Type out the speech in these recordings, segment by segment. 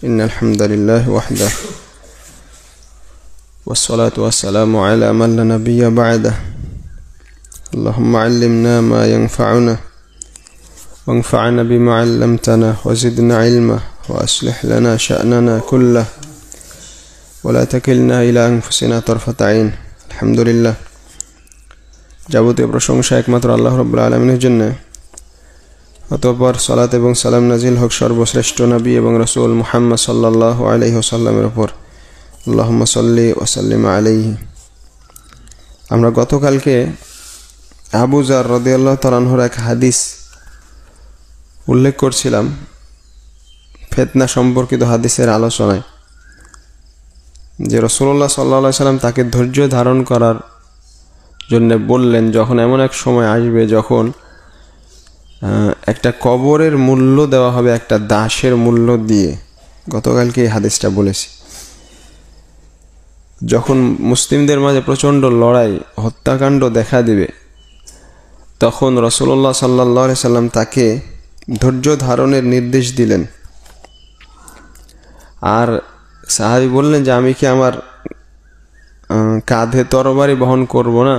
إن الحمد لله وحده والصلاة والسلام على من لا نبي بعده اللهم علمنا ما ينفعنا وانفعنا بما علمتنا وزدنا علما وأصلح لنا شأننا كله ولا تكلنا إلى أنفسنا طرفة عين الحمد لله যাবতীয় প্রশংসা একমাত্র আল্লাহ রাব্বুল আলামিনের জন্য। অতঃপর সালাত এবং সালাম নাজিল হোক সর্বশ্রেষ্ঠ নবী এবং রাসূল মুহাম্মদ সাল্লাল্লাহু আলাইহি ওয়াসাল্লামের উপর। আল্লাহুম্মা সাল্লি ওয়া সাল্লিম আলাইহি। আমরা গতকালকে আবু যার রাদিয়াল্লাহু তাআলা আনহুর এক হাদিস উল্লেখ করছিলাম ফিতনা সম্পর্কিত হাদিসের আলোচনায়, যে রাসূলুল্লাহ সাল্লাল্লাহু আলাইহি ওয়াসাল্লাম তাকে ধৈর্য ধারণ করার জন্য বললেন, যখন এমন এক সময় আসবে যখন একটা কবরের মূল্য দেওয়া হবে একটা দাসের মূল্য দিয়ে। গতকালকে এই হাদিসটা বলেছি। যখন মুসলিমদের মাঝে প্রচণ্ড লড়াই হত্যাকাণ্ড দেখা দিবে, তখন রাসূলুল্লাহ সাল্লাল্লাহু আলাইহি সাল্লাম তাকে ধৈর্য ধারণের নির্দেশ দিলেন। আর সাহাবী বললেন যে আমি কি আমার কাঁধে তরবারি বহন করব না?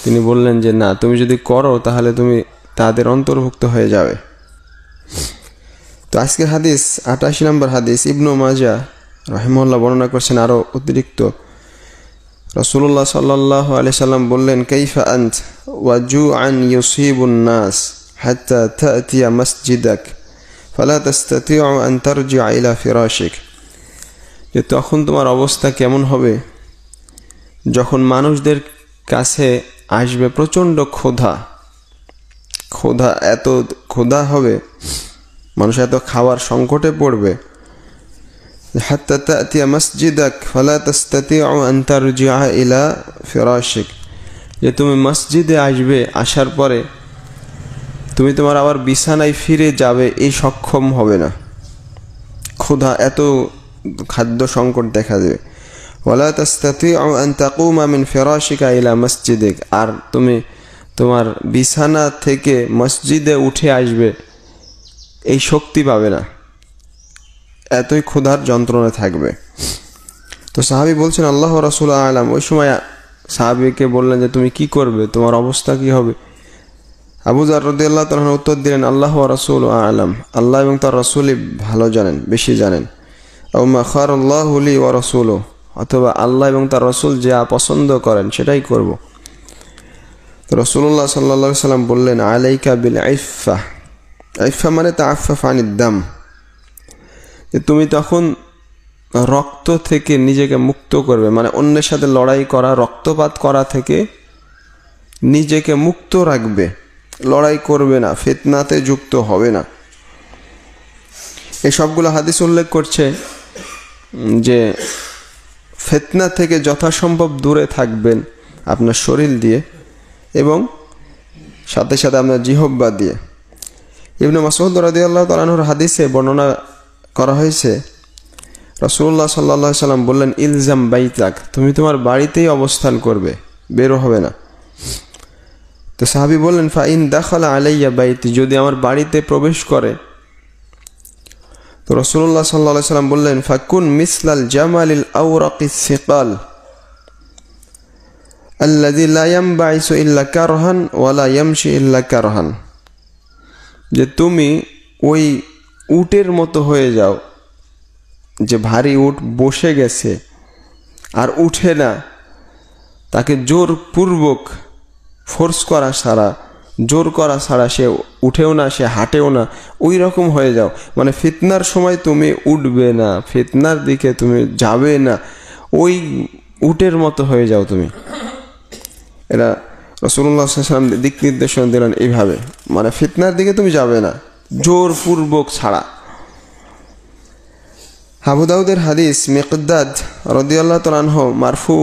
তিনি বললেন যে না, তুমি যদি করো তাহলে তুমি তাদের অন্তর্ভুক্ত হয়ে যাবে। তো আজকের হাদিস ৮৮ নম্বর হাদিস। ইবনু মাজাহ রাহিমাহুল্লাহ বর্ণনা করছেন আরো অতিরিক্ত। রাসূলুল্লাহ সাল্লাল্লাহু আলাইহি সাল্লাম বললেন, কাইফা আনত ওয়া জুআন ইউসিবুন নাস হাত্তা তা'তিয়া মসজিদাক ফালা তাস্তাতিউ আন তারজি'a ইলা ফিরাশিক। যে তখন তোমার অবস্থা কেমন হবে যখন মানুষদের কাছে আসবে প্রচণ্ড ক্ষুধা, এত ক্ষুধা হবে, মানুষ এত খাওয়ার সংকটে পড়বে। হাত্তা তা'তিয়া মসজিদাক ফালা তাস্তাতিউ আন তারজি'a ইলা ফিরাশিক। যে তুমি মসজিদে আসবে, আসার পরে তুমি তোমার আবার বিছানায় ফিরে যাবে এই সক্ষম হবে না। ক্ষুধা, এত খাদ্য সংকট দেখা দেবে। ওয়ালা তাস্তাতিউ আন তাকুমা মিন ফিরাশিকা ইলা মসজিদিক। আর তুমি তোমার বিছানা থেকে মসজিদে উঠে আসবে এই শক্তি পাবে না, এতই ক্ষুধার যন্ত্রণা থাকবে। তো সাহাবী বলছেন আল্লাহ ওয়া রাসূলু আ'লাম। ওই সময় সাহাবীকে বললেন যে তুমি কি করবে, তোমার অবস্থা কি হবে? আবু যার রাদিয়াল্লাহু তাআলা উত্তর দিলেন, আল্লাহ ওয়া রাসূলু আ'লাম, আল্লাহ এবং তার রাসূলই ভালো জানেন, বেশি জানেন। আও মা খারাল্লাহু লি ওয়া রাসূলুহু, অথবা আল্লাহ এবং তার রাসূল যা পছন্দ করেন সেটাই করব। তো রাসূলুল্লাহ সাল্লাল্লাহু আলাইহি সাল্লাম বললেন, আলাইকা বিল ইফফা। ইফফা মানে তাআফফাফ আনিদ দাম। যে তুমি তখন রক্ত থেকে নিজেকে মুক্ত করবে, মানে অন্যের সাথে লড়াই করা, রক্তপাত করা থেকে নিজেকে মুক্ত রাখবে, লড়াই করবে না, ফিতনাতে যুক্ত হবে না। এই সবগুলো হাদিস উল্লেখ করছে যে ফিতনা থেকে যথাসম্ভব দূরে থাকবেন আপনার শরীর দিয়ে এবং সাথে সাথে আপনার জিহ্বা দিয়ে। ইবনে মাসউদ রাদিয়াল্লাহু তাআলা আনহুর হাদিসে বর্ণনা করা হয়েছে, রাসূলুল্লাহ সাল্লাল্লাহু আলাইহি সাল্লাম বললেন, ইলজাম বাইতাক, তুমি তোমার বাড়িতেই অবস্থান করবে, বের হবে না। তো সাহাবী বললেন, ফা ইন দাখালা আলাইয়া বাইতি, যদি আমার বাড়িতে প্রবেশ করে। তো রাসূলুল্লাহ সাল্লাল্লাহু আলাইহি সাল্লাম বললেন, ফাকুন মিসলাল জামালিল আওরাকিস সিকাল আল্লাযী লা ইয়ানবাইসু ইল্লা কারহান ওয়া লা ইয়ামশি ইল্লা কারহান। যে তুমি ওই উটের মতো হয়ে যাও, যে ভারী উট বসে গেছে আর উঠে না, তাকে জোরপূর্বক ফোর্স করা ছাড়া, জোর করা ছাড়া সে উঠেও না, সে হাঁটেও না, ওই রকম হয়ে যাও। মানে ফিতনার সময় তুমি উঠবে না, ফিতনার দিকে তুমি যাবে না, ওই উটের মতো হয়ে যাও তুমি। এরা রাসূলুল্লাহ সাল্লাল্লাহু আলাইহি ওয়াসাল্লাম দিক নির্দেশনা দিলেন এইভাবে, মানে ফিতনার দিকে তুমি যাবে না, জোরপূর্বক ছাড়া। আবু দাউদের হাদিস, মিকদাদ রাদিয়াল্লাহু তাআলা আনহু মারফু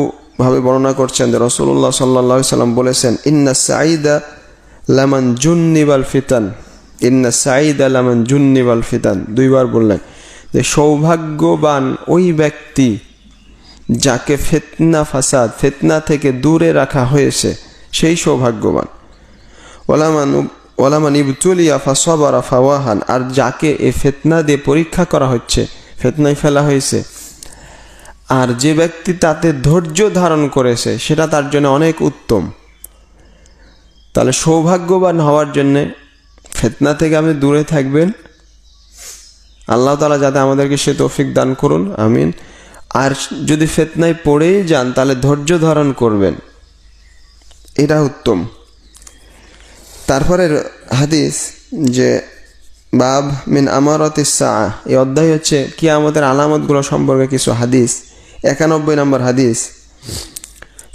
ভাবে বর্ণনা করছেন যে রাসূলুল্লাহ সাল্লাল্লাহু আলাইহি ওয়াসাল্লাম বলেছেন, ইন্না সাঈদা লামান জুন্নিবাল ফিতান, ইন্না সাঈদা লামান জুন্নিবাল ফিতান। দুইবার বললেন যে সৌভাগ্যবান ওই ব্যক্তি যাকে ফিতনা ফাসাদ, ফিতনা থেকে দূরে রাখা হয়েছে, সেই সৌভাগ্যবান। ওয়ালামান ইবতুলিয়া ফাসাবারা ফাওয়াহান, আর যাকে এই ফিতনা দিয়ে পরীক্ষা করা হচ্ছে, ফিতনায় ফেলা হয়েছে। আর যে ব্যক্তি তাতে ধৈর্য ধারণ করেছে সেটা তার জন্য অনেক উত্তম। তাহলে সৌভাগ্যবান হওয়ার জন্যে ফিতনা থেকে আপনি দূরে থাকবেন। আল্লাহ তাআলা যাতে আমাদেরকে সে তৌফিক দান করুন, আমিন। আর যদি ফিতনায় পড়েই যান তাহলে ধৈর্য ধারণ করবেন, এটা উত্তম। তারপরে হাদিস যে বাব মিন আমারাতিস সাআহ, এই অধ্যায় হচ্ছে কিয়ামতের আলামতগুলো সম্পর্কে কিছু হাদিস। 91 নম্বর হাদিস,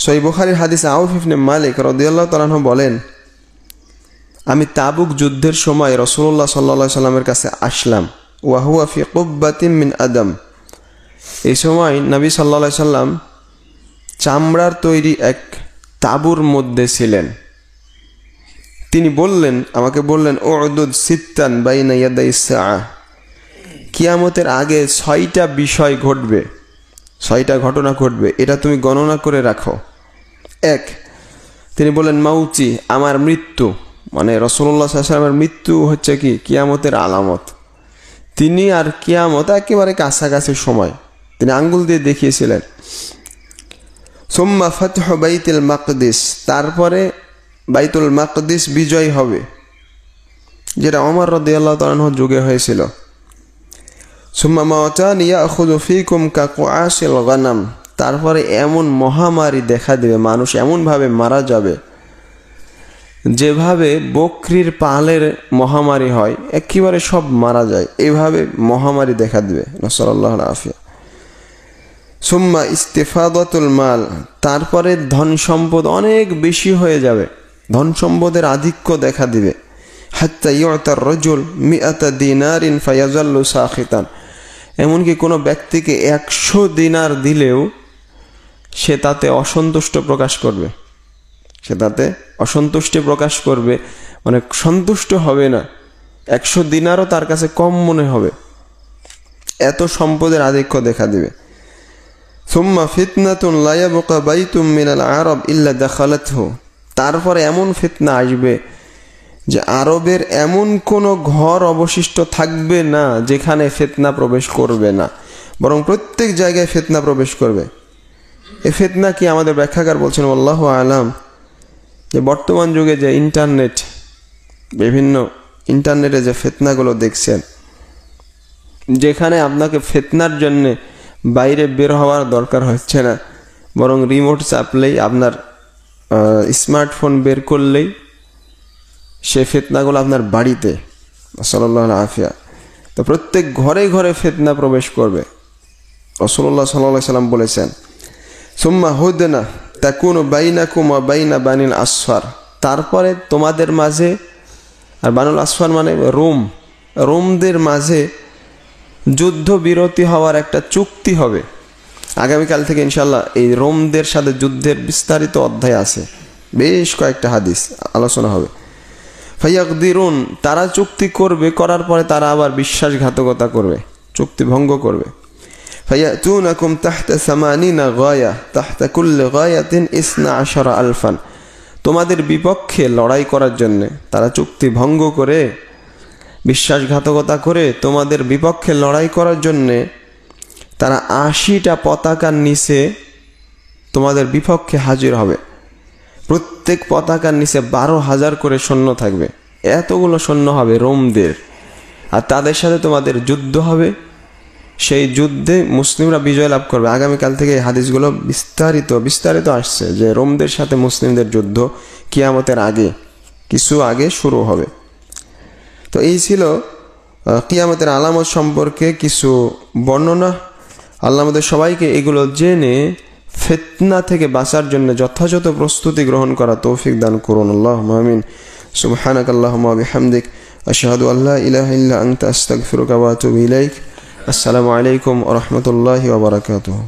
সহিহ বুখারীর হাদিস। আউফ ইবনে মালিক রাদিয়াল্লাহু তাআলা আনহু বলেন, আমি তাবুক যুদ্ধের সময় রাসূলুল্লাহ সাল্লাল্লাহু আলাইহি সাল্লামের কাছে আসলাম, ওয়া হুয়া ফি কুব্বাতিন মিন আদম। এই সময় নবী সাল্লাল্লাহু আলাইহি সাল্লাম চামড়ার তৈরি এক তাঁবুর মধ্যে ছিলেন। তিনি বললেন, আমাকে বললেন, উদুদ সিত্তান বাইনা ইয়াদাই সাআহ, কিয়ামতের আগে 6টা বিষয় ঘটবে, 6টা ঘটনা ঘটবে, এটা তুমি গণনা করে রাখো। 1, তিনি বললেন মাউতি, আমার মৃত্যু, মানে রাসূলুল্লাহ সাল্লাল্লাহু আলাইহি ওয়াসাল্লামের মৃত্যু হচ্ছে কি কিয়ামতের আলামত। তিনি আর কিয়ামত একেবারে কাছাকাছি সময়, তিনি আঙ্গুল দিয়ে দেখিয়েছিলেন। সুম্মা ফাতহু বাইতুল মাকদিস, তারপরে বাইতুল মাকদিস বিজয় হবে, যেটা ওমর রাদিয়াল্লাহু তাআলা আনহু যুগে হয়েছিল। সুম্মা মাওতান ইয়াখুযু ফীকুম কাকুআসিল গানাম, তারপরে এমন মহামারী দেখা দেবে, মানুষ এমনভাবে মারা যাবে যেভাবে বকরির পালের মহামারী হয়, একেবারে সব মারা যায়, এভাবে মহামারী দেখা দেবে, নাসাল্লাহু আলাইহি। সুম্মা ইস্তিফাদাতুল মাল, তারপরে ধন সম্পদ অনেক বেশি হয়ে যাবে, ধন সম্পদের আধিক্য দেখা দিবে। হাত্তা ইউতার রাজুল মিআতা দিনারিন ফায়াজাল্লু সাখিতান, এমনকি কোনো ব্যক্তিকে 100 দিনার দিলেও সে তাতে অসন্তুষ্ট প্রকাশ করবে, সে তাতে অসন্তুষ্টি প্রকাশ করবে, মানে সন্তুষ্ট হবে না। 100 দিনারও তার কাছে কম মনে হবে, এত সম্পদের আধিক্য দেখা দিবে। সুম্মা ফিতনাতুন লা ইয়াবকা বাইতুম মিনাল আরব ইল্লা দাখালাতহু, তারপরে এমন ফিতনা আসবে যে আরবের এমন কোনো ঘর অবশিষ্ট থাকবে না যেখানে ফিতনা প্রবেশ করবে না, বরং প্রত্যেক জায়গায় ফিতনা প্রবেশ করবে। এই ফিতনা কি আমাদের ব্যাখ্যাকার বলছেন আল্লাহু আলাম, যে বর্তমান যুগে যে ইন্টারনেট, বিভিন্ন ইন্টারনেটে যে ফিতনাগুলো দেখছেন, যেখানে আপনাকে ফিতনার জন্যে বাইরে বের হওয়ার দরকার হচ্ছে না, বরং রিমোট চাপলেই, আপনার স্মার্টফোন বের করলেই সে ফিতনাগুলো আপনার বাড়িতে, সাল্লাল্লাহু আলাইহি। তো প্রত্যেক ঘরে ঘরে ফিতনা প্রবেশ করবে। রাসূলুল্লাহ সাল্লাল্লাহু আলাইহি সাল্লাম বলেছেন, সুম্মা হুদনা তাকুনু বাইনাকুম ওয়া বাইনা বানিল আসফার, তারপরে তোমাদের মাঝে, আর বানুল আসফার মানে রোমদের মাঝে যুদ্ধ বিরতি হওয়ার একটা চুক্তি হবে। আগামীকাল থেকে ইনশাআল্লাহ এই রোমদের সাথে যুদ্ধের বিস্তারিত অধ্যায় আছে, বেশ কয়েকটা হাদিস আলোচনা হবে। ফায়াকদিরুন, তারা চুক্তি করবে, করার পরে তারা আবার বিশ্বাসঘাতকতা করবে, চুক্তি ভঙ্গ করবে। ফায়াতুনাকুম তাহতা 80 গায়া তাহতা কুল্লি গায়াতিন 12 আলফান, তোমাদের বিপক্ষে লড়াই করার জন্য তারা চুক্তি ভঙ্গ করে, বিশ্বাসঘাতকতা করে তোমাদের বিপক্ষে লড়াই করার জন্যে তারা 80টা পতাকার নিচে তোমাদের বিপক্ষে হাজির হবে। প্রত্যেক পতাকার নিচে 12,000 করে সৈন্য থাকবে, এতগুলো সৈন্য হবে রোমদের, আর তাদের সাথে তোমাদের যুদ্ধ হবে। সেই যুদ্ধে মুসলিমরা বিজয় লাভ করবে। আগামীকাল থেকে এই হাদিসগুলো বিস্তারিত আসছে যে রোমদের সাথে মুসলিমদের যুদ্ধ কিয়ামতের আগে, কিছু আগে শুরু হবে। তো এই ছিল কিয়ামতের আলামত সম্পর্কে কিছু বর্ণনা। আল্লাহ আমাদের সবাইকে এগুলো জেনে ফিতনা থেকে বাঁচার জন্য যথাযথ প্রস্তুতি গ্রহণ করা তৌফিক দান করুন। আল্লাহুম্মা আমিন। সুবহানাকাল্লাহুম্মা ওয়া বিহামদিক, আশহাদু আল্লা ইলাহা ইল্লা আনতা আস্তাগফিরুকা ওয়া আতুবু ইলাইক। আসসালামু আলাইকুম ওয়া রাহমাতুল্লাহি ওয়া বারাকাতুহু।